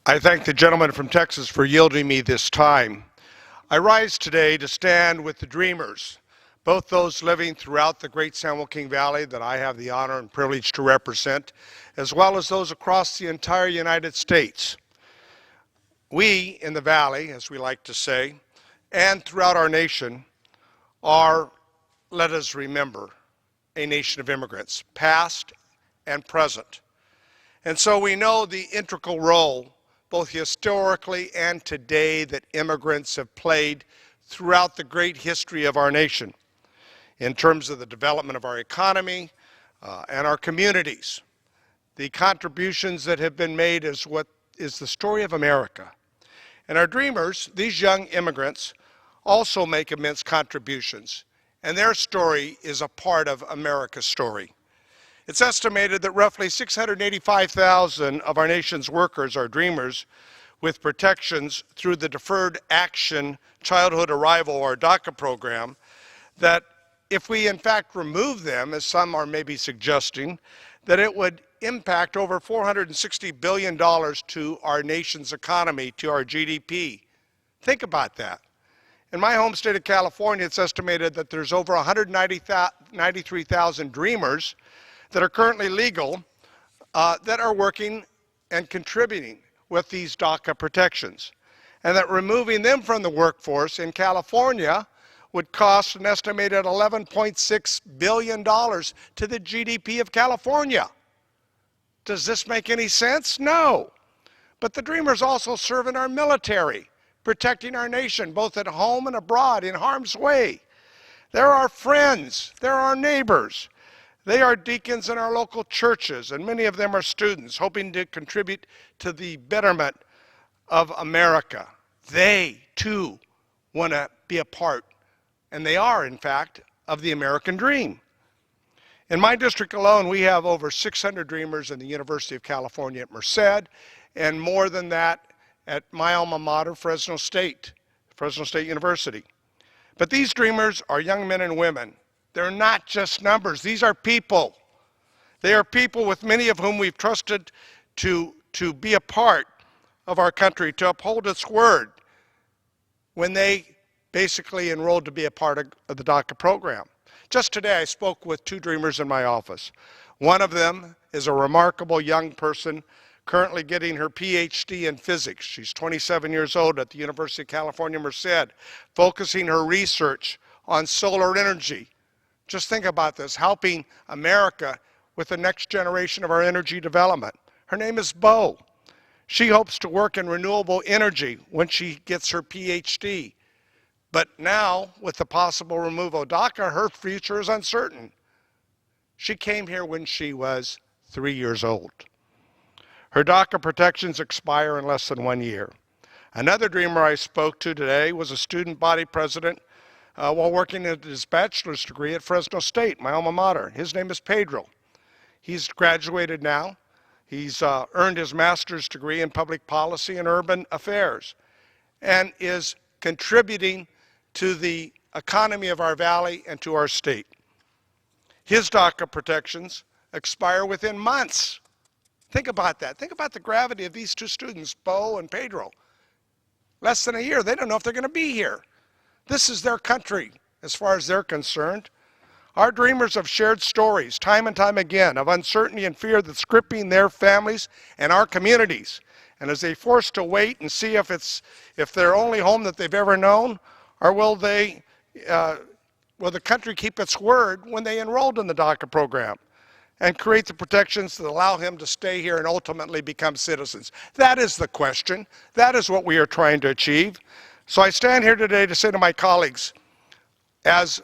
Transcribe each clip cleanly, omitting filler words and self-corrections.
I thank the gentleman from Texas for yielding me this time. I rise today to stand with the dreamers, both those living throughout the great San Joaquin Valley that I have the honor and privilege to represent, as well as those across the entire United States. We in the Valley, as we like to say, and throughout our nation are, let us remember, a nation of immigrants, past and present. And so we know the integral role, both historically and today, that immigrants have played throughout the great history of our nation in terms of the development of our economy and our communities. The contributions that have been made is what is the story of America. And our dreamers, these young immigrants, also make immense contributions, and their story is a part of America's story. It's estimated that roughly 685,000 of our nation's workers are dreamers with protections through the Deferred Action Childhood Arrival, or DACA program, that if we in fact remove them, as some are maybe suggesting, that it would impact over $460 billion to our nation's economy, to our GDP. Think about that. In my home state of California, it's estimated that there's over 193,000 dreamers that are currently legal that are working and contributing with these DACA protections. And that removing them from the workforce in California would cost an estimated $11.6 billion to the GDP of California. Does this make any sense? No. But the dreamers also serve in our military, protecting our nation, both at home and abroad, in harm's way. They're our friends. They're our neighbors. They are deacons in our local churches, and many of them are students hoping to contribute to the betterment of America. They, too, want to be a part, and they are, in fact, of the American dream. In my district alone, we have over 600 dreamers in the University of California at Merced, and more than that at my alma mater, Fresno State University. But these dreamers are young men and women. They're not just numbers. These are people. They are people with many of whom we've trusted to be a part of our country, to uphold its word when they basically enrolled to be a part of the DACA program. Just today, I spoke with two dreamers in my office. One of them is a remarkable young person currently getting her PhD in physics. She's 27 years old at the University of California, Merced, focusing her research on solar energy. Just think about this, helping America with the next generation of our energy development. Her name is Bo. She hopes to work in renewable energy when she gets her PhD. But now, with the possible removal of DACA, her future is uncertain. She came here when she was 3 years old. Her DACA protections expire in less than 1 year. Another dreamer I spoke to today was a student body president while working at his bachelor's degree at Fresno State, my alma mater. His name is Pedro. He's graduated now. He's earned his master's degree in public policy and urban affairs and is contributing to the economy of our valley and to our state. His DACA protections expire within months. Think about that. Think about the gravity of these two students, Bo and Pedro. Less than a year. They don't know if they're going to be here. This is their country, as far as they're concerned. Our dreamers have shared stories, time and time again, of uncertainty and fear that's gripping their families and our communities. And as they're forced to wait and see if their only home that they've ever known, or will the country keep its word when they enrolled in the DACA program and create the protections that allow him to stay here and ultimately become citizens? That is the question. That is what we are trying to achieve. So I stand here today to say to my colleagues, as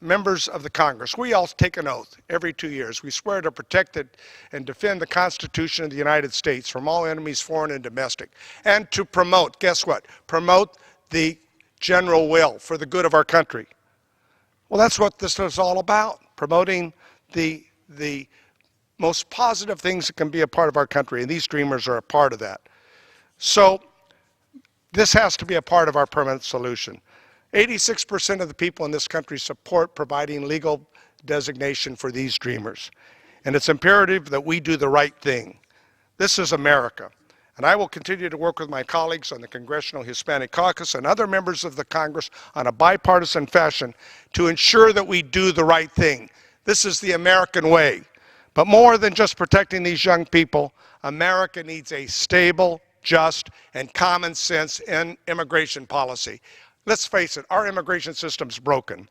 members of the Congress, we all take an oath every 2 years. We swear to protect it and defend the Constitution of the United States from all enemies, foreign and domestic, and to promote, guess what? Promote the general will for the good of our country. Well, that's what this is all about, promoting the most positive things that can be a part of our country, and these dreamers are a part of that. So this has to be a part of our permanent solution. 86% of the people in this country support providing legal designation for these dreamers. And it's imperative that we do the right thing. This is America. And I will continue to work with my colleagues on the Congressional Hispanic Caucus and other members of the Congress on a bipartisan fashion to ensure that we do the right thing. This is the American way. But more than just protecting these young people, America needs a stable, just, and common sense immigration policy. Let's face it, our immigration system's broken.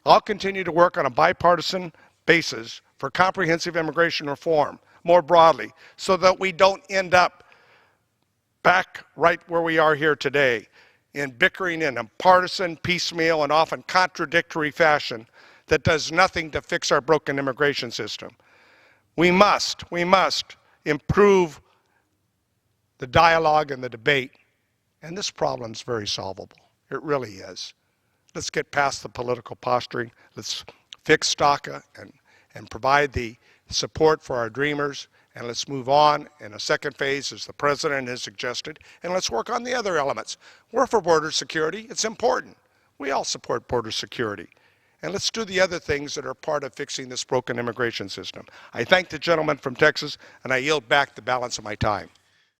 I'll continue to work on a bipartisan basis for comprehensive immigration reform more broadly so that we don't end up back right where we are here today in bickering in a partisan, piecemeal, and often contradictory fashion that does nothing to fix our broken immigration system. We must improve the dialogue and the debate, and this problem's very solvable. It really is. Let's get past the political posturing. Let's fix DACA and provide the support for our dreamers, and let's move on in a second phase, as the President has suggested, and let's work on the other elements. We're for border security. It's important. We all support border security. And let's do the other things that are part of fixing this broken immigration system. I thank the gentleman from Texas, and I yield back the balance of my time.